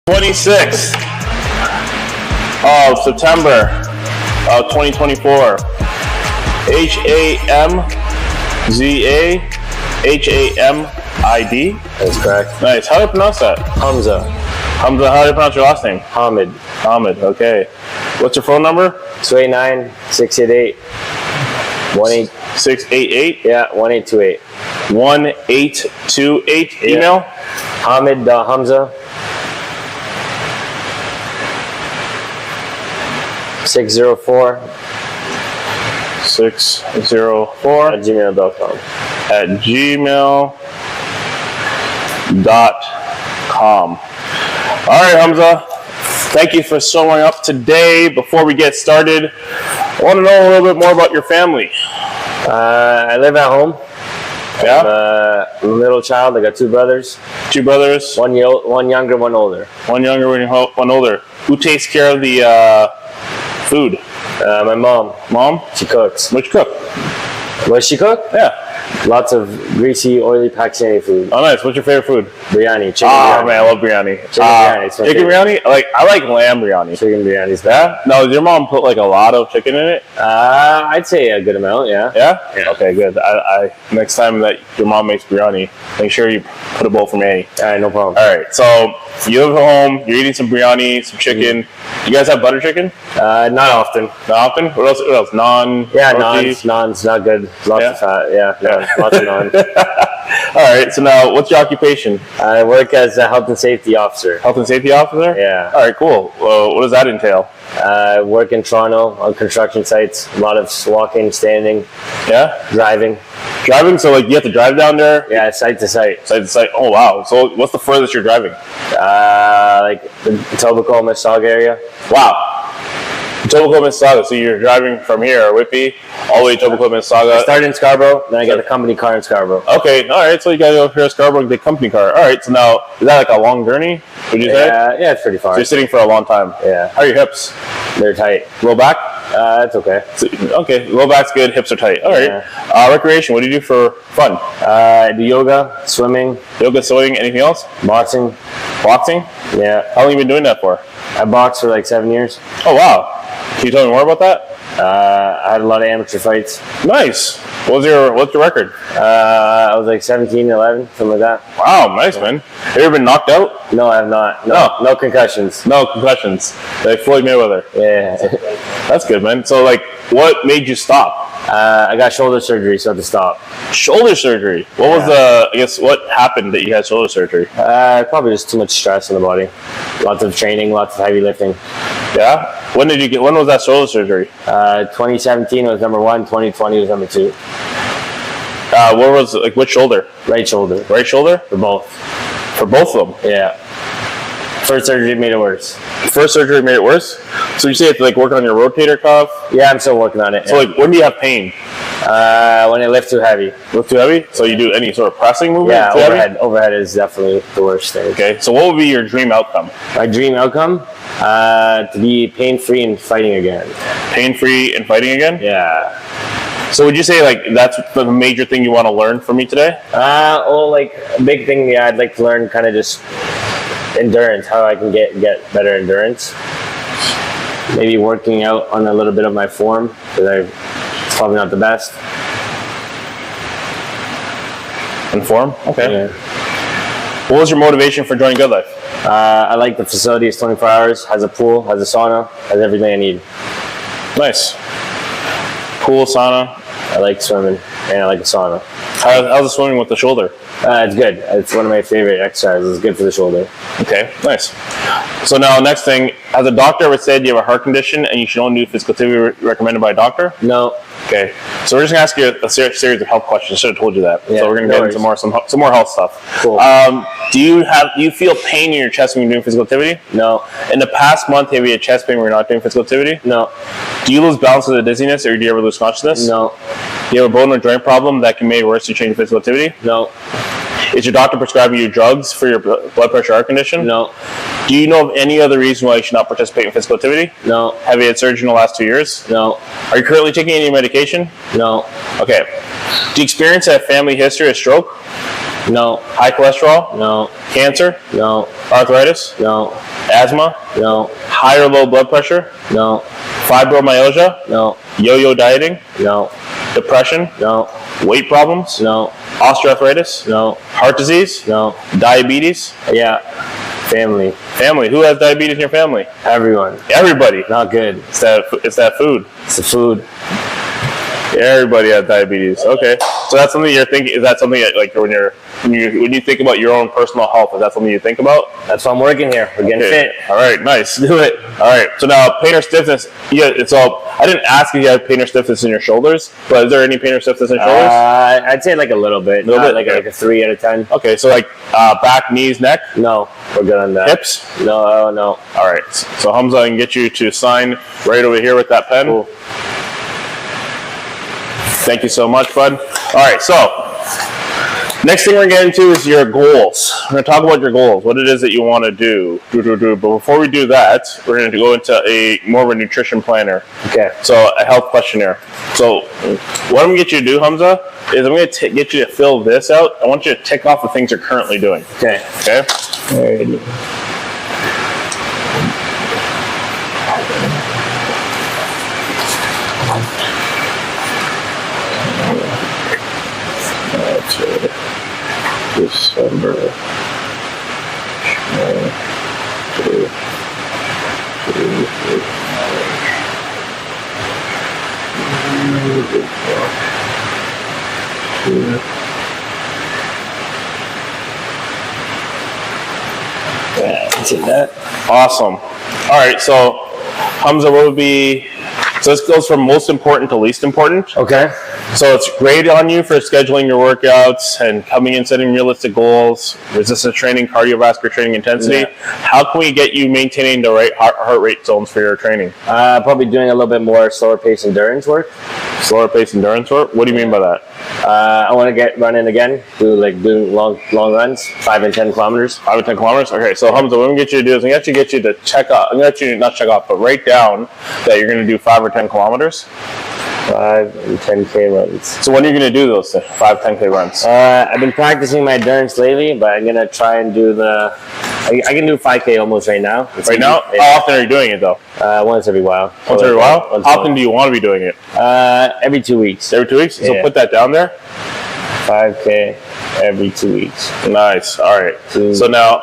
26th of September of 2024. Hamzahid. That's correct. Nice. How do you pronounce that? Hamza. Hamza, how do you pronounce your last name? Hamid. Hamid, okay. What's your phone number? 289-688. 688? Yeah, 1828. 1828. Yeah. Email? Hamid.Hamza 604 604 at gmail.com. at gmail.com. All right, Hamza. Thank you for showing up today. Before we get started, I want to know a little bit more about your family. I live at home. Yeah? I'm a middle child. I got two brothers. Two brothers? One younger, one older. One younger, one older. Who takes care of the food? My mom. Mom? She cooks. What you cook? What does she cook? Yeah. Lots of greasy, oily Pakistani food. Oh, nice. What's your favorite food? Biryani. Chicken biryani. biryani. Man, I love biryani. Chicken biryani. Chicken biryani? I like lamb biryani. Chicken biryani's Yeah? No, does your mom put like a lot of chicken in it? I'd say a good amount, yeah. Yeah? Yeah. Okay, good. I next time that your mom makes biryani, make sure you put a bowl for me. All right, no problem. All right, so you live at home, you're eating some biryani, some chicken. You guys have butter chicken? Not often. Not often? What else? Naan? Yeah, roti? naan's not good. Lots of fat. Yeah, lots of naan. All right, so now what's your occupation? I work as a health and safety officer. Health and safety officer? Yeah. All right, cool. What does that entail? I work in Toronto on construction sites. A lot of walking, standing, Yeah? driving. Driving? So like you have to drive down there? Yeah, site to site. Site to site? Oh, wow. So what's the furthest you're driving? Like the Etobicoke, Mississauga area. Wow. Etobicoke, Mississauga. So you're driving from here, Whitby, all the way to Etobicoke, Mississauga. I started in Scarborough, then I got a company car in Scarborough. Okay, all right. So you got to go here to Scarborough and get a company car. All right. So now, is that like a long journey? Would you say? Yeah, it's pretty far. So you're sitting for a long time. Yeah. How are your hips? They're tight. Low back? It's okay. Okay. Low back's good. Hips are tight. All right. Yeah. Recreation. What do you do for fun? I do yoga, swimming, Yoga, swimming, anything else? boxing. Boxing? Yeah. How long have you been doing that for? I boxed for like 7 years. Oh, wow. Can you tell me more about that? I had a lot of amateur fights. Nice. What's your record? I was like 17-11, something like that. Wow, nice, man. Have you ever been knocked out? No, I have not. No concussions. No concussions. Like Floyd Mayweather. Yeah. That's good, man. So, like, what made you stop? I got shoulder surgery, so I had to stop. Shoulder surgery. What was what happened that you had shoulder surgery? Probably just too much stress in the body. Lots of training, lots of heavy lifting. Yeah? When was that shoulder surgery? 2017 was number 1, 2020 was number 2. Which shoulder? Right shoulder. Right shoulder? For both. For both of them? Yeah. First surgery made it worse. First surgery made it worse? So you say you have to like work on your rotator cuff? Yeah, I'm still working on it. So like when do you have pain? When I lift too heavy. Lift too heavy? So you do any sort of pressing movement? Yeah, overhead is definitely the worst thing. Okay, so what would be your dream outcome? My dream outcome? To be pain-free and fighting again. Pain-free and fighting again? Yeah. So would you say like that's the major thing you want to learn from me today? Like a big thing, yeah, I'd like to learn kind of just endurance, how I can get better endurance. Maybe working out on a little bit of my form, because it's probably not the best. In form? Okay. Yeah. What was your motivation for joining Good Life? I like the facility. It's 24 hours, has a pool, has a sauna, has everything I need. Nice. Pool, sauna. I like swimming, and I like the sauna. How's the swimming with the shoulder? It's good. It's one of my favorite exercises. It's good for the shoulder. Okay, nice. So now, next thing, has a doctor ever said you have a heart condition and you should only do physical activity recommended by a doctor? No. Okay, so we're just gonna ask you a series of health questions. I should have told you that. Yeah, so we're gonna get into some more health stuff. Cool. Do you feel pain in your chest when you're doing physical activity? No. In the past month, have you had chest pain when you're not doing physical activity? No. Do you lose balance with the dizziness, or do you ever lose consciousness? No. Do you have a bone or joint problem that can make it worse to change physical activity? No. Is your doctor prescribing you drugs for your blood pressure heart condition? No. Do you know of any other reason why you should not participate in physical activity? No. Have you had surgery in the last 2 years? No. Are you currently taking any medication? No. Okay. Do you experience a family history of stroke? No. High cholesterol? No. Cancer? No. Arthritis? No. Asthma? No. High or low blood pressure? No. Fibromyalgia? No. Yo-yo dieting? No. Depression? No. Weight problems? No. Osteoarthritis? No. Heart disease? No. Diabetes? Yeah. Family. Family. Who has diabetes in your family? Everyone. Everybody. Not good. It's that food. It's the food. Everybody has diabetes. Okay. So that's something you're thinking. Is that something that, like, when you think about your own personal health, is that something you think about? That's why I'm working here. We're getting fit. All right. Nice. Do it. All right. So now pain or stiffness. Yeah. I didn't ask if you had pain or stiffness in your shoulders, but is there any pain or stiffness in shoulders? I'd say like a little bit. Like a 3 out of 10. Okay. So like back, knees, neck. No, we're good on that. Hips. No, no. All right. So Hamza, I can get you to sign right over here with that pen. Cool. Thank you so much, bud. All right, so next thing we're getting into is your goals. We're going to talk about your goals, what it is that you want to do. But before we do that, we're going to go into more of a nutrition planner. Okay. So a health questionnaire. So what I'm going to get you to do, Hamza, is I'm going to get you to fill this out. I want you to tick off the things you're currently doing. Okay. Okay? Alrighty. December. That. Awesome. All right, so Hamza, what would be? So this goes from most important to least important. Okay. So it's great on you for scheduling your workouts and coming in setting realistic goals, resistance training, cardiovascular training intensity. Yeah. How can we get you maintaining the right heart rate zones for your training? Probably doing a little bit more slower pace endurance work. Slower pace endurance work? What do you mean by that? I want to get running again, do long runs, 5 and 10 kilometers. 5 and 10 kilometers? Okay, so Hamza, what I'm going to get you to do is I'm going to get you to check off, I'm going to get you not check off, but write down that you're going to do 5 or 10 kilometers. 5 and 10K runs. So when are you going to do those 5, 10K runs? I've been practicing my endurance lately, but I'm going to try and do I can do 5K almost right now. Right now? How often are you doing it though? Once every while. Once every while? How often do you want to be doing it? Every 2 weeks. Every 2 weeks? So put that down there. 5K every 2 weeks. Nice. All right. So now,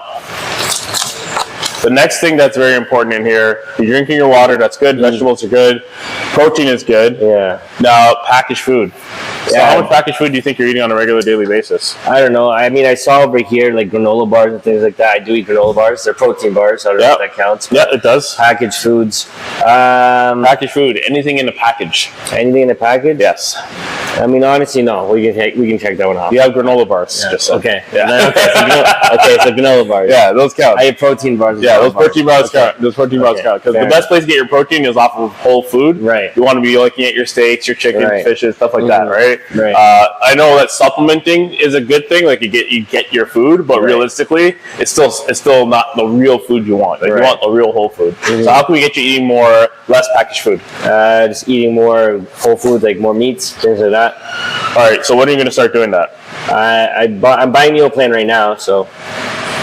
the next thing that's very important in here, you're drinking your water, that's good, vegetables are good, protein is good. Yeah. Now, packaged food. So Yeah. how much packaged food do you think you're eating on a regular daily basis? I don't know. I mean, I saw over here like granola bars and things like that. I do eat granola bars. They're protein bars. I don't know if that counts. Yeah, it does. Packaged foods. Packaged food. Anything in the package? Anything in the package? Yes. I mean, honestly, no. We can check that one off. You have granola bars. Yeah. Just okay. Yeah. Okay, so granola bars. Yeah, those count. I have protein bars. Yeah, those protein bars count. Those protein bars count. Because the best place to get your protein is off of whole food. Right. You want to be looking at your steaks, your chicken, fishes, stuff like that, right? Right. I know that supplementing is a good thing. Like you get your food, but realistically, it's still not the real food you want. Like you want the real whole food. So how can we get you eating less packaged food? Just eating more whole foods, like more meats, things like that. All right. So when are you going to start doing that? I'm buying meal plan right now, so.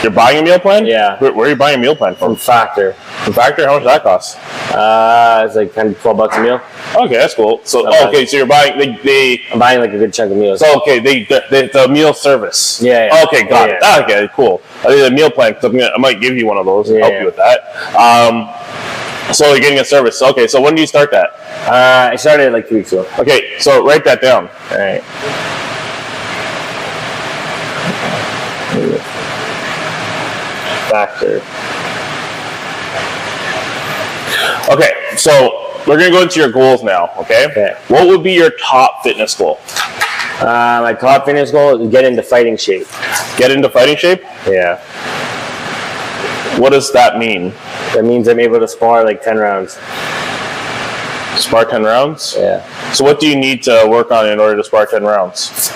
You're buying a meal plan? Yeah. Where are you buying a meal plan from? From Factor. From Factor? How much does that cost? It's like $12 a meal. Okay, that's cool. So so you're buying I'm buying like a good chunk of meals. So the meal service. Yeah. Okay, got it. Okay, cool. I think the meal plan. Cause I might give you one of those and help you with that. So you're getting a service. Okay, so when do you start that? I started like 2 weeks ago. Okay, so write that down. All right. Factor. Okay, so we're gonna go into your goals now. Okay. What would be your top fitness goal? My top fitness goal is get into fighting shape. Get into fighting shape? Yeah. What does that mean? That means I'm able to spar like 10 rounds. Spar 10 rounds? Yeah. So what do you need to work on in order to spar 10 rounds?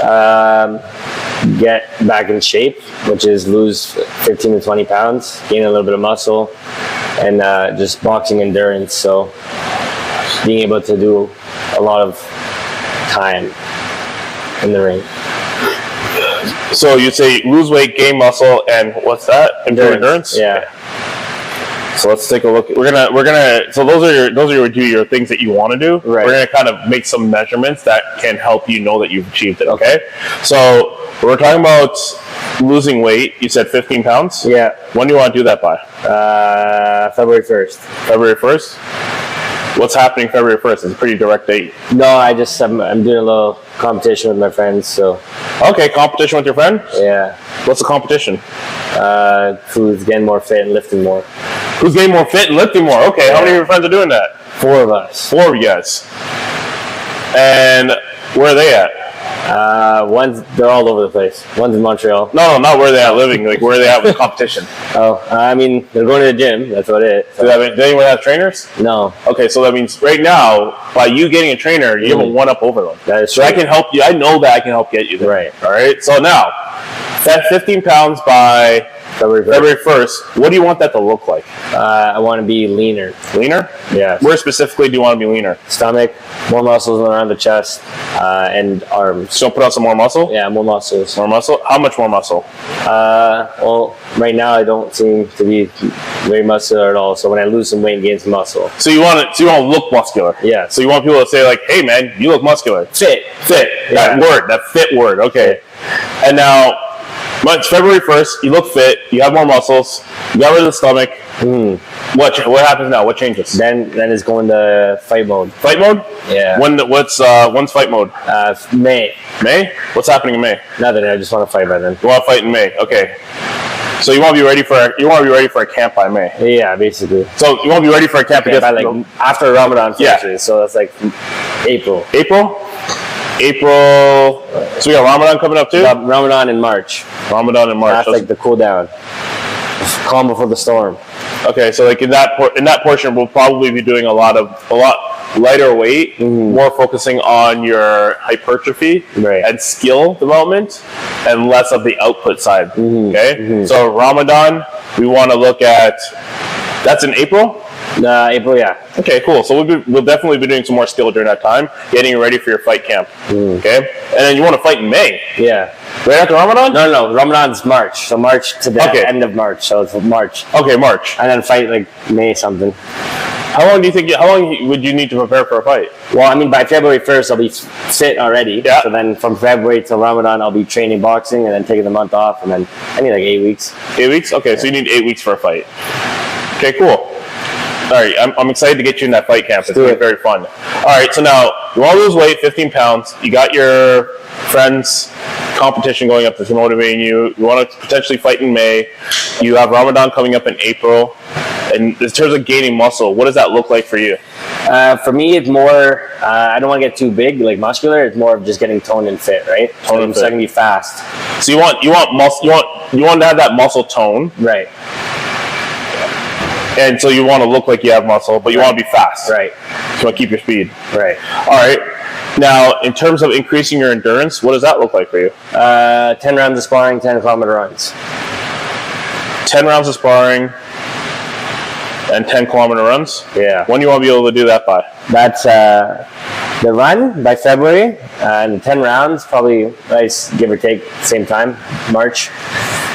Get back in shape, which is lose 15 to 20 pounds, gain a little bit of muscle, and just boxing endurance. So being able to do a lot of time in the ring. So you'd say lose weight, gain muscle, and what's that? Improve endurance. Yeah. So let's take a look. We're gonna. So those are your things that you want to do. Right. We're gonna kind of make some measurements that can help you know that you've achieved it. Okay. So we're talking about losing weight. You said 15 pounds. Yeah. When do you want to do that by? February 1st. February 1st. What's happening February 1st? It's a pretty direct date. No, I'm doing a little competition with my friends. So. Okay, competition with your friend. Yeah. What's the competition? Who's getting more fit and lifting more. Who's getting more fit and lifting more? Okay, how many of your friends are doing that? 4 of us. 4 of you guys. And where are they at? They're all over the place. One's in Montreal. No, not where they are living. Like where are they at with competition? Oh, I mean, they're going to the gym. That's what it is. So. Does anyone have trainers? No. Okay, so that means right now, by you getting a trainer, you have a one-up over them. That is so true. I can help you. I know that I can help get you there. Right. All right. So now, that 15 pounds by February 1st, what do you want that to look like? I want to be leaner. Leaner? Yeah. Where specifically do you want to be leaner? Stomach, more muscles around the chest, and arms. So put on some more muscle? Yeah, more muscles. More muscle? How much more muscle? Well, right now I don't seem to be very muscular at all. So when I lose some weight and gain some muscle. So you want to look muscular? Yeah. So you want people to say like, hey man, you look muscular. Fit. That word, that fit word. Okay. Yeah. And now, it's February 1st, you look fit, you have more muscles, you got rid of the stomach. What happens now? What changes? Then it's going to fight mode. Fight mode? Yeah. When's fight mode? May. May? What's happening in May? Nothing. I just want to fight by then. You want to fight in May? Okay. So you want to be ready for a camp by May? Yeah, basically. So you want to be ready for a camp by like after Ramadan finishes. Yeah. So that's like April. So we got Ramadan coming up too? Ramadan in March. That's like the cool down. Calm before the storm. Okay, so like in that portion, we'll probably be doing a lot lighter weight, more focusing on your hypertrophy and skill development, and less of the output side. Okay, so Ramadan, we want to look at. That's in April. April, yeah. Okay, cool. So we'll definitely be doing some more skill during that time, getting you ready for your fight camp. Okay, and then you want to fight in May. Yeah. Right after Ramadan? No. Ramadan's March. So March to the end of March. So it's March. Okay, March. And then fight like May something. How long would you need to prepare for a fight? Well, I mean, by February 1st, I'll be fit already. Yeah. So then from February till Ramadan, I'll be training boxing and then taking the month off. And then I need like 8 weeks. 8 weeks? Okay, so you need 8 weeks for a fight. Okay, cool. All right, I'm excited to get you in that fight camp. It's going to be very fun. All right, so now you want to lose weight, 15 pounds. You got your friends' competition going up that's motivating you. You want to potentially fight in May. You have Ramadan coming up in April. And in terms of gaining muscle, what does that look like for you? For me, it's more. I don't want to get too big, like muscular. It's more of just getting toned and fit, right? So I can be fast. So you want muscle. You want to have that muscle tone, right? And so you want to look like you have muscle, but you want to be fast. Right. You want to keep your speed. Right. All right. Now, in terms of increasing your endurance, what does that look like for you? 10 rounds of sparring, 10-kilometer runs. 10 rounds of sparring and 10-kilometer runs? Yeah. When do you want to be able to do that by? That's the run by February, and 10 rounds, probably nice, give or take, same time, March.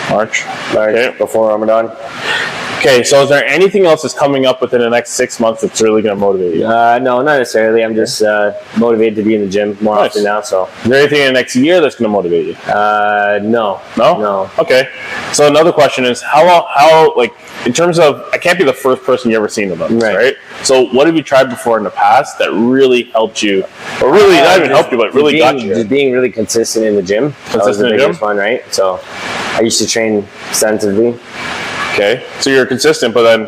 Okay. Before Ramadan. Okay, so is there anything else that's coming up within the next 6 months that's really going to motivate you? No, not necessarily. I'm just motivated to be in the gym more often now. So, is there anything in the next year that's going to motivate you? No. No. Okay. So another question is, how in terms of, I can't be the first person you ever seen about this, right? So what have you tried before in the past that really helped you, or really not even helped you, but really got you? Just being really consistent in the gym. That was the biggest one, right? So I used to train extensively. Okay, so you're consistent, but then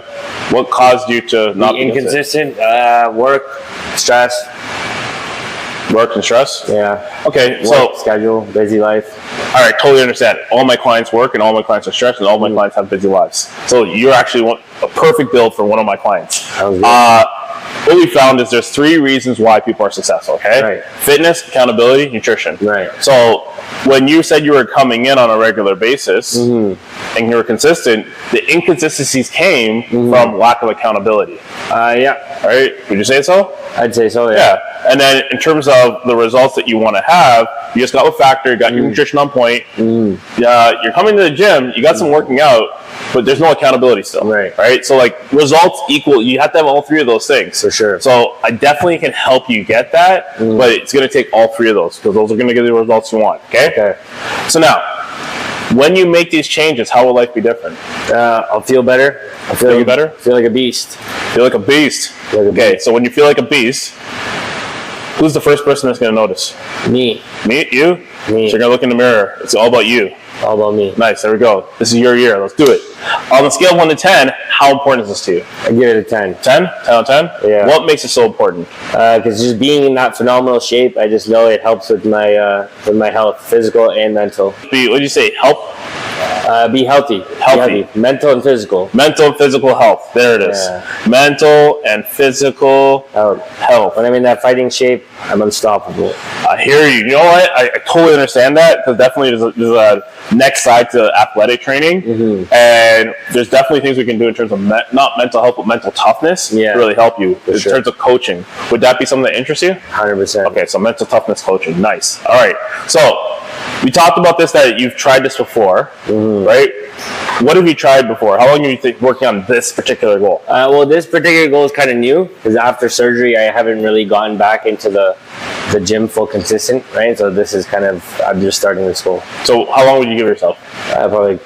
what caused you to not be inconsistent? Work, stress. Work and stress? Yeah. Okay, work, schedule, busy life. All right, totally understand. All my clients work, and all my clients are stressed, and all my clients have busy lives. So you're actually a perfect build for one of my clients. what we found is there's 3 reasons why people are successful, okay? Right. Fitness, accountability, nutrition. Right. So when you said you were coming in on a regular basis and you were consistent, the inconsistencies came from lack of accountability. Yeah. Right? Would you say so? I'd say so, yeah. Yeah. And then in terms of the results that you want to have, you just got with Factor, you got your nutrition on point. You're coming to the gym, you got some working out, but there's no accountability still. Right? So like results equal, you have to have all 3 of those things. For sure. So I definitely can help you get that, but it's going to take all 3 of those because those are going to give you the results you want. Okay? So now, when you make these changes, how will life be different? I'll feel better. I'll Feel better? Feel like a beast. Feel like a beast. So when you feel like a beast, who's the first person that's going to notice? Me. Me? You? Me. So you're going to look in the mirror. It's all about you. All about me. Nice. There we go. This is your year. Let's do it. On the scale of 1 to 10, how important is this to you? I give it a 10. 10? 10 out of 10? Yeah. What makes it so important? Because just being in that phenomenal shape, I just know it helps with my health, physical and mental. What did you say? Help? Be healthy. Healthy. Mental and physical. Mental and physical health. There it is. Yeah. Mental and physical health. When I'm in that fighting shape, I'm unstoppable. I hear you. You know what? I totally understand that because definitely there's a next side to athletic training, and there's definitely things we can do in terms of not mental health but mental toughness to really help you in terms of coaching. Would that be something that interests you? 100%. Okay, so mental toughness coaching. Nice. All right. So we talked about this, that you've tried this before, right? What have you tried before? How long have you been working on this particular goal? Well, this particular goal is kind of new because after surgery, I haven't really gotten back into the gym full consistent, right? So this is I'm just starting this goal. So how long would you give yourself? Probably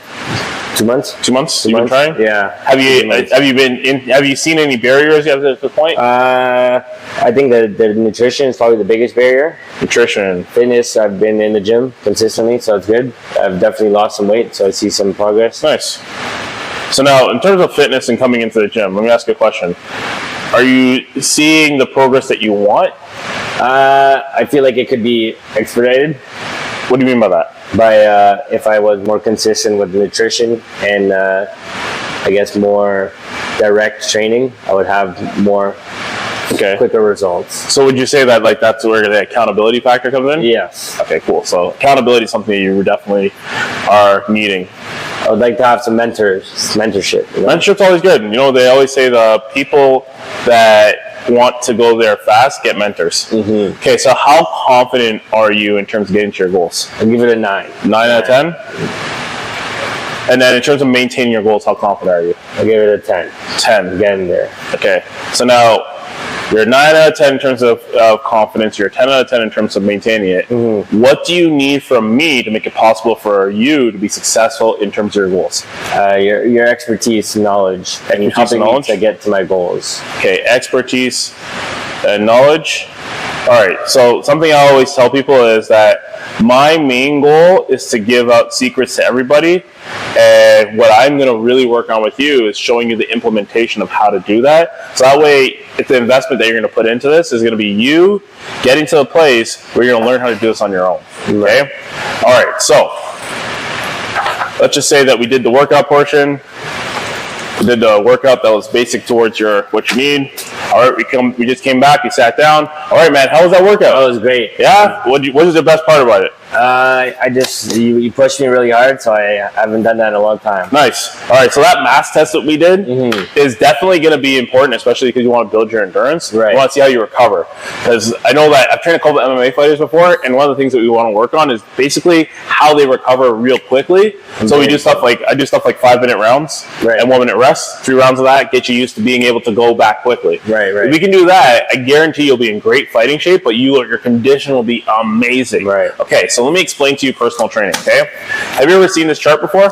2 months. 2 months? You've been trying? Yeah. Have you seen any barriers yet at this point? I think the nutrition is probably the biggest barrier. Nutrition. Fitness, I've been in the gym consistently, so it's good. I've definitely lost some weight, so I see some progress. Nice. So now, in terms of fitness and coming into the gym, let me ask you a question. Are you seeing the progress that you want? I feel like it could be expedited. What do you mean by that? By if I was more consistent with the nutrition and I guess more direct training, I would have more quicker results. So would you say that that's where the accountability factor comes in? Yes. Okay, cool. So accountability is something that you definitely are needing. I would like to have some mentorship. Mentorship's always good. You know, they always say the people that want to go there fast get mentors. Okay, so how confident are you in terms of getting to your goals? I'll give it a 9. 9 out of 10? And then in terms of maintaining your goals, how confident are you? I'll give it a 10. 10. Getting there. Okay, so now you're 9 out of 10 in terms of confidence. You're 10 out of 10 in terms of maintaining it. What do you need from me to make it possible for you to be successful in terms of your goals? Your expertise, knowledge, and helping me to get to my goals. Okay, expertise and knowledge. All right, so something I always tell people is that my main goal is to give out secrets to everybody, and what I'm going to really work on with you is showing you the implementation of how to do that. So that way, if the investment that you're going to put into this is going to be you getting to a place where you're going to learn how to do this on your own. Okay? All right, so let's just say that we did the workout portion. We did the workout that was basic towards what you need. All right, we just came back. We sat down. All right, man. How was that workout? Oh, it was great. Yeah. What was the best part about it? You pushed me really hard, so I haven't done that in a long time. Nice. All right, so that mass test that we did is definitely going to be important, especially because you want to build your endurance. Right. You want to see how you recover. Because I know that I've trained a couple of MMA fighters before, and one of the things that we want to work on is basically how they recover real quickly. So we do stuff like, I do stuff like 5-minute rounds and 1 minute rest. 3 rounds of that get you used to being able to go back quickly. Right. If we can do that, I guarantee you'll be in great fighting shape, but your condition will be amazing. Right. Okay, so let me explain to you personal training, okay? Have you ever seen this chart before?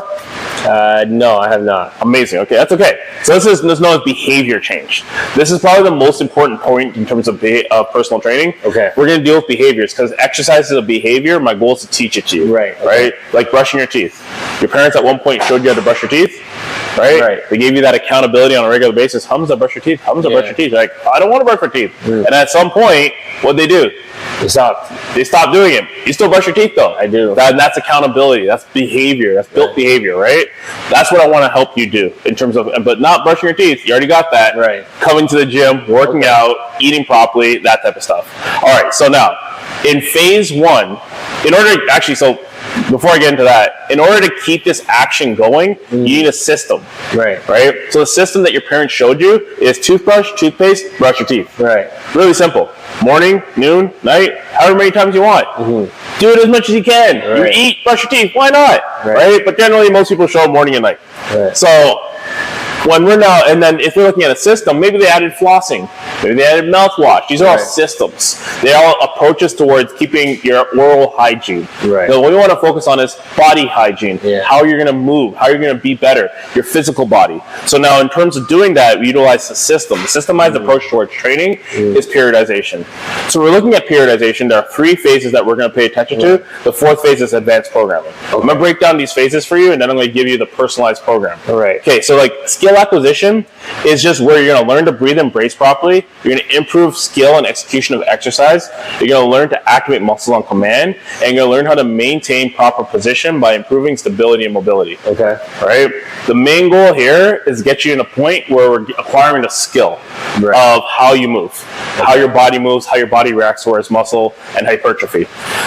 No, I have not. Amazing. Okay, that's okay. So this is known as behavior change. This is probably the most important point in terms of personal training. Okay. We're going to deal with behaviors because exercise is a behavior. My goal is to teach it to you. Right. Right? Like brushing your teeth. Your parents at one point showed you how to brush your teeth? right? They gave you that accountability on a regular basis. Hamza, brush your teeth. Hamza, brush your teeth. You're like, I don't want to brush my teeth. And at some point, what they do? They stopped. They stopped doing it. You still brush your teeth, though. I do. That's accountability. That's behavior. That's built behavior, right? That's what I want to help you do in terms of, but not brushing your teeth. You already got that. Right. Coming to the gym, working out, eating properly, that type of stuff. All right. So now, in phase one, before I get into that, in order to keep this action going, you need a system. Right. So the system that your parents showed you is toothbrush, toothpaste, brush your teeth. Right. Really simple. Morning, noon, night, however many times you want. Do it as much as you can. Right. You eat, brush your teeth. Why not? Right? But generally, most people show morning and night. Right. So when we're now, and then if you're looking at a system, maybe they added flossing, maybe they added mouthwash. These are all systems. They all approaches towards keeping your oral hygiene. Right. So what we want to focus on is body hygiene, how you're going to move, how you're going to be better, your physical body. So now in terms of doing that, we utilize the system. The systemized approach towards training is periodization. So we're looking at periodization. There are 3 phases that we're going to pay attention to. The 4th phase is advanced programming. I'm going to break down these phases for you, and then I'm going to give you the personalized program. Okay, so like skill acquisition is just where you're going to learn to breathe and brace properly. You're going to improve skill and execution of exercise. You're going to learn to activate muscles on command, and you're going to learn how to maintain proper position by improving stability and mobility. Right? The main goal here is get you in a point where we're acquiring the skill of how you move, how your body moves, how your body reacts towards muscle and hypertrophy.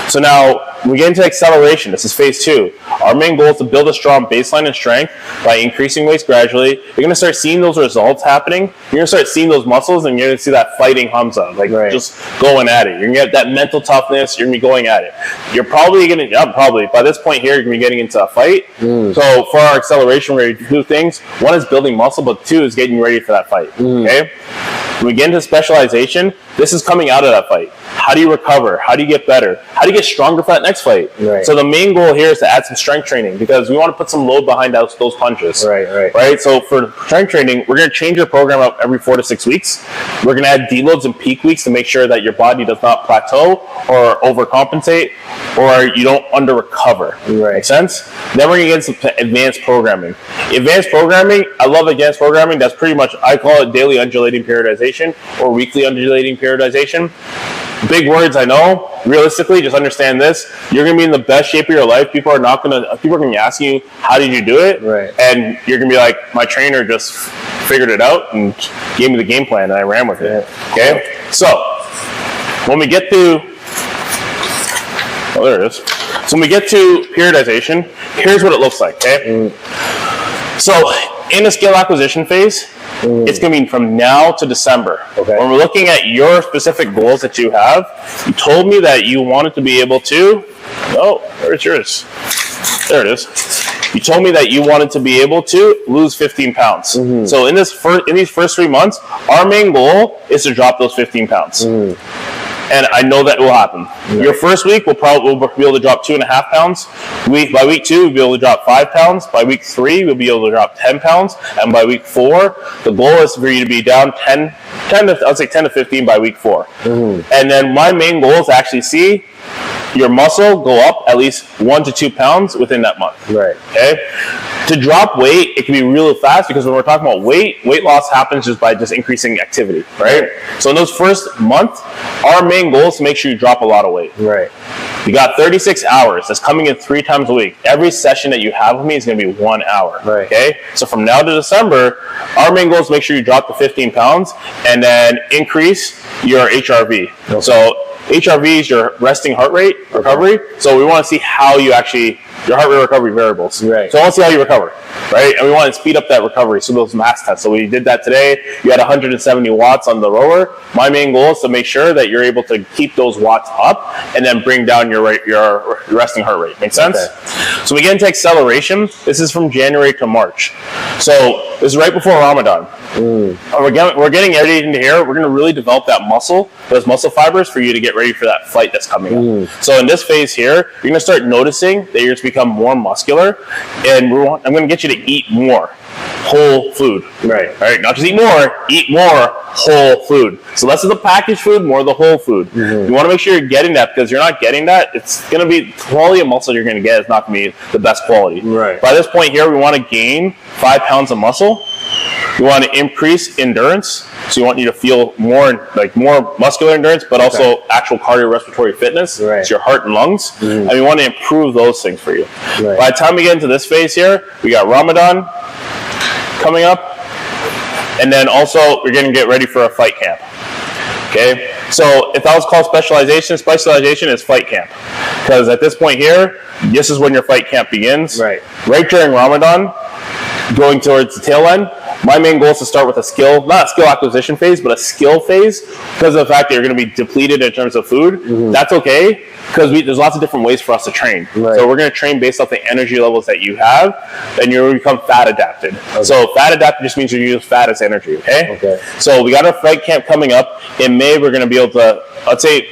So now we get into acceleration. This is phase 2. Our main goal is to build a strong baseline and strength by increasing weights gradually. You're going to start seeing those results happening. You're going to start seeing those muscles, and you're going to see that fighting Hamza, just going at it. You're going to get that mental toughness. You're going to be going at it. You're probably going to, by this point here, you're going to be getting into a fight. So for our acceleration, we're going to do 2 things. 1 is building muscle, but 2 is getting ready for that fight. Okay? When we get into specialization, this is coming out of that fight. How do you recover? How do you get better? How do you get stronger for that next fight? So the main goal here is to add some strength training, because we want to put some load behind those punches. Right? So for strength training, we're going to change your program up every 4 to 6 weeks. We're going to add deloads and peak weeks to make sure that your body does not plateau or overcompensate, or you don't under recover. Make sense? Then we're going to get into advanced programming. Advanced programming, I love advanced programming. That's pretty much, I call it daily undulating periodization or weekly undulating periodization. Big words, I know. Realistically, just understand this: you're going to be in the best shape of your life. People are going to be asking you, "How did you do it?" And you're going to be like, "My trainer just figured it out and gave me the game plan, and I ran with it." Okay. So when we get to, there it is. So when we get to periodization, here's what it looks like. Okay. So in the skill acquisition phase, it's going to be from now to December. When we're looking at your specific goals that you have, you told me that you wanted to be able to, where's yours? There it is. You told me that you wanted to be able to lose 15 pounds. So in these first 3 months, our main goal is to drop those 15 pounds. And I know that will happen. Your first week, we'll be able to drop 2.5 pounds. By week 2, we'll be able to drop 5 pounds. By week 3, we'll be able to drop 10 pounds. And by week 4, the goal is for you to be down 10 to 15 by week 4. And then my main goal is to actually see your muscle go up at least 1 to 2 pounds within that month. Okay. To drop weight, it can be really fast, because when we're talking about weight loss happens just by increasing activity, right? So in those first month, our main goal is to make sure you drop a lot of weight. You got 36 hours. That's coming in 3 times a week. Every session that you have with me is going to be 1 hour. Okay. So from now to December, our main goal is to make sure you drop the 15 pounds and then increase your HRV. So HRV is your resting heart rate recovery. So we want to see how you actually, your heart rate recovery variables. So I want to see how you recover, right? And we want to speed up that recovery. So those mass tests. So we did that today. You had 170 watts on the rower. My main goal is to make sure that you're able to keep those watts up and then bring down your resting heart rate. Make sense? So we get into acceleration. This is from January to March. So this is right before Ramadan. We're getting ready into here. We're going to really develop that muscle, those muscle fibers, for you to get ready for that fight that's coming up. So in this phase here, you're going to start noticing that you're become more muscular, and I'm going to get you to eat more whole food. Right. All right. Not just eat more whole food. So less of the packaged food, more of the whole food. You want to make sure you're getting that, because you're not getting that, it's going to be the quality of muscle you're going to get is not going to be the best quality. Right. By this point here, we want to gain 5 pounds of muscle. You want to increase endurance, so you want you to feel more muscular endurance, but also actual cardiorespiratory fitness, so your heart and lungs, and we want to improve those things for you. Right. By the time we get into this phase here, we got Ramadan coming up, and then also we're going to get ready for a fight camp. Okay, so if that was called specialization is fight camp, because at this point here, this is when your fight camp begins. Right during Ramadan, going towards the tail end. My main goal is to start with not a skill acquisition phase, but a skill phase, because of the fact that you're going to be depleted in terms of food. That's okay, because there's lots of different ways for us to train. So we're going to train based off the energy levels that you have, and you're going to become fat adapted. So fat adapted just means you use fat as energy, okay? So we got our fight camp coming up. In May, we're going to be able to, let's say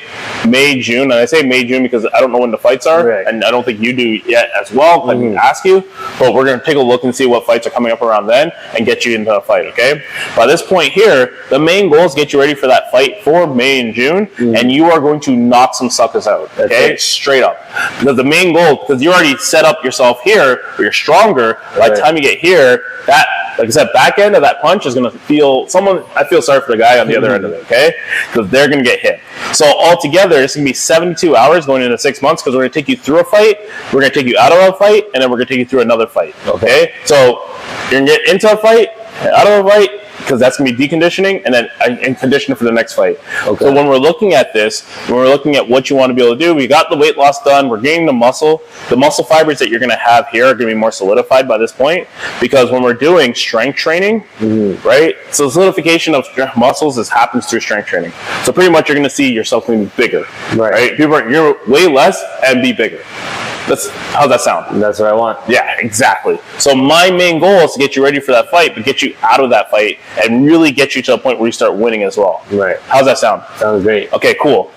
May, June, and I say May, June because I don't know when the fights are, and I don't think you do yet as well. I can ask you, but we're going to take a look and see what fights are coming up around then and get you into a fight, okay? By this point here, the main goal is to get you ready for that fight for May and June, and you are going to knock some suckers out, okay? Straight up. Because the main goal, because you already set up yourself here, where you're stronger, by the time you get here, that, like I said, back end of that punch is going to feel, I feel sorry for the guy on the other end of it, okay? Because they're going to get hit. So altogether, it's going to be 72 hours going into 6 months, because we're going to take you through a fight, we're going to take you out of a fight, and then we're going to take you through another fight, okay? So you're going to get into a fight, out of a fight, because that's going to be deconditioning, and then and conditioning for the next fight. So when we're looking at this, when we're looking at what you want to be able to do, we got the weight loss done, we're gaining the muscle. The muscle fibers that you're going to have here are going to be more solidified by this point, because when we're doing strength training, right? So solidification of muscles happens through strength training. So pretty much you're going to see yourself getting bigger, right? You're way less and be bigger. How's that sound? That's what I want. Yeah, exactly. So my main goal is to get you ready for that fight, but get you out of that fight and really get you to a point where you start winning as well. Right. How's that sound? Sounds great. Okay, cool.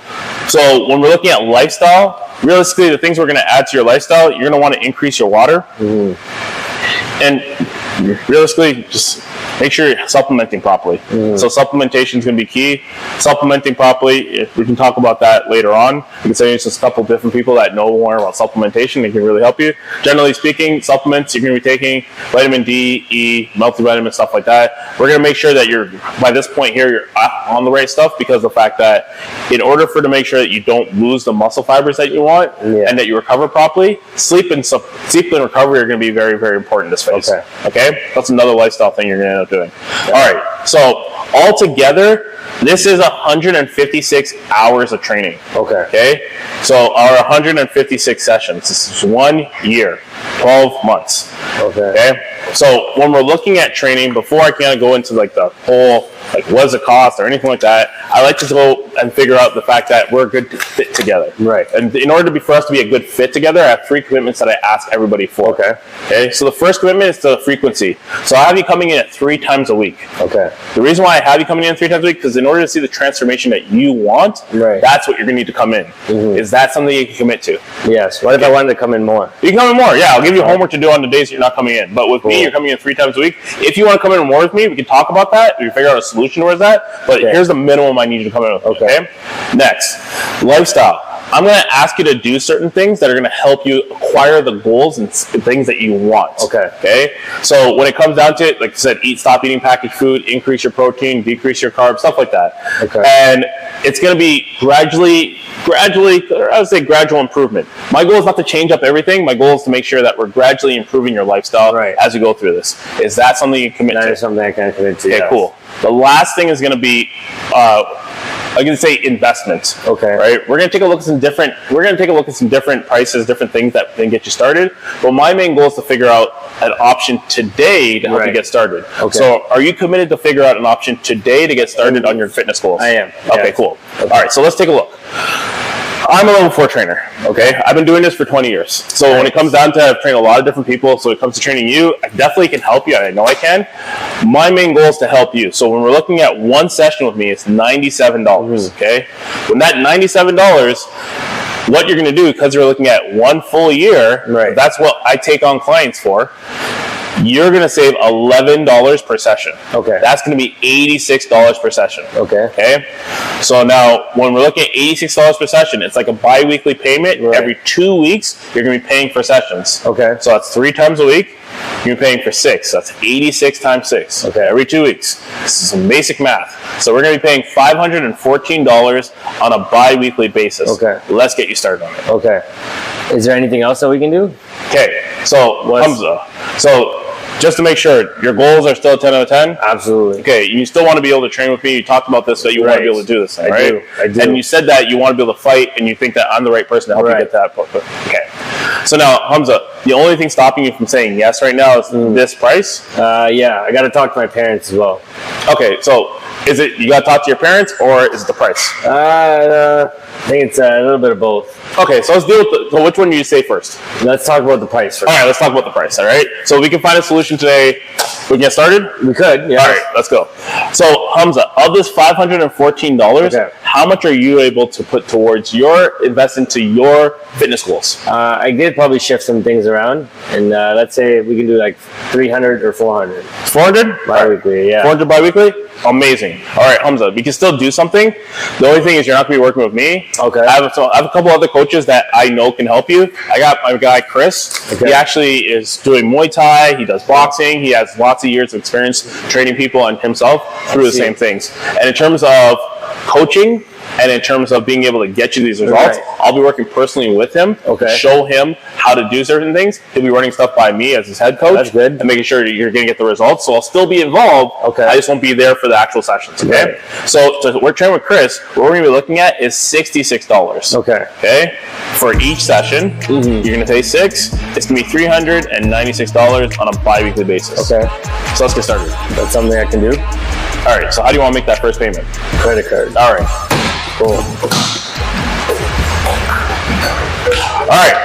So when we're looking at lifestyle, realistically, the things we're going to add to your lifestyle, you're going to want to increase your water. And realistically, just make sure you're supplementing properly. So supplementation is going to be key. Supplementing properly, we can talk about that later on. We can send you just a couple different people that know more about supplementation. They can really help you. Generally speaking, supplements, you're going to be taking vitamin D, E, multivitamin, stuff like that. We're going to make sure that by this point here, you're on the right stuff, because of the fact that in order to make sure that you don't lose the muscle fibers that you want and that you recover properly, sleep and recovery are going to be very, very important in this phase. Okay? That's another lifestyle thing you're going to end up doing. All right. So altogether, this is 156 hours of training. Okay? So our 156 sessions, this is 1 year, 12 months. Okay? So when we're looking at training, before I kind of go into like the whole, like what does it cost or anything like that, I like to go and figure out the fact that we're a good fit together. Right. And in order for us to be a good fit together, I have 3 commitments that I ask everybody for. Okay. So the first commitment is the frequency. So I have you coming in at 3 times a week. The reason why I have you coming in 3 times a week, because in order to see the transformation that you want, that's what you're going to need to come in. Is that something you can commit to? Yes. What if I wanted to come in more? You can come in more. Yeah, I'll give you homework to do on the days you're not coming in. But with me, you're coming in 3 times a week. If you want to come in more with me, we can talk about that. We can figure out a solution towards that. But here's the minimum I need you to come in with. Okay. Next, lifestyle. I'm going to ask you to do certain things that are going to help you acquire the goals and things that you want. Okay. So when it comes down to it, like I said, stop eating packaged food, increase your protein, decrease your carbs, stuff like that. And it's going to be gradually, I would say gradual improvement. My goal is not to change up everything. My goal is to make sure that we're gradually improving your lifestyle as we go through this. Is that something you commit to? That is something I can commit to. Okay, cool. The last thing is going to be, I'm going to say investments. Right. We're going to take a look at some different prices, different things that can get you started. But my main goal is to figure out an option today to help you get started. So are you committed to figure out an option today to get started on your fitness goals? I am. Okay, cool. All right. So let's take a look. I'm a level 4 trainer, okay? I've been doing this for 20 years. So when it comes down to, I've trained a lot of different people. So when it comes to training you, I definitely can help you. I know I can. My main goal is to help you. So when we're looking at one session with me, it's $97, okay? When that $97, what you're going to do, because you're looking at 1 full year, Right. that's what I take on clients for. You're going to save $11 per session. Okay. That's going to be $86 per session. Okay. Okay. So now, when we're looking at $86 per session, it's like a bi-weekly payment. Right. Every 2 weeks, you're going to be paying for sessions. Okay. So that's 3 times a week. You're paying for 6. That's 86 times 6. Okay. Every 2 weeks. This is some basic math. So we're going to be paying $514 on a bi-weekly basis. Okay. Let's get you started on it. Okay. Is there anything else that we can do? Okay. So Hamza. So just to make sure, your goals are still 10 out of 10? Absolutely. Okay, you still want to be able to train with me. You talked about this, that you want to be able to do this thing, right? I do. And you said that you want to be able to fight, and you think that I'm the right person to help you get that. Okay. So now, Hamza, the only thing stopping you from saying yes right now is this price? Yeah, I got to talk to my parents as well. Okay, so is it you got to talk to your parents, or is it the price? I think it's a little bit of both. Okay, so let's deal with so which one do you say first? Let's talk about the price first. All right, let's talk about the price, all right? So we can find a solution today. We can get started? We could, yeah. All right, let's go. So, Hamza, of this $514, Okay. how much are you able to put towards your invest into your fitness goals? I did probably shift some things around, and let's say we can do like 300 or 400 400? bi-weekly, yeah. 400 bi-weekly? Amazing. All right, Hamza, we can still do something. The only thing is you're not going to be working with me. Okay. I have a couple other coaches that I know can help you. I got my guy, Chris. Okay. He actually is doing Muay Thai. He does boxing. He has lots of years of experience training people and himself through the same things. And in terms of coaching, and in terms of being able to get you these results, Right. I'll be working personally with him Okay. to show him how to do certain things. He'll be running stuff by me as his head coach. That's good. And making sure you're going to get the results. So I'll still be involved. Okay. I just won't be there for the actual sessions. Okay. Right. So we're training with Chris. What we're going to be looking at is $66. Okay. Okay. For each session, you're going to pay 6. It's going to be $396 on a bi-weekly basis. Okay. So let's get started. That's something I can do. All right. So how do you want to make that first payment? Credit card. All right. Cool. All right.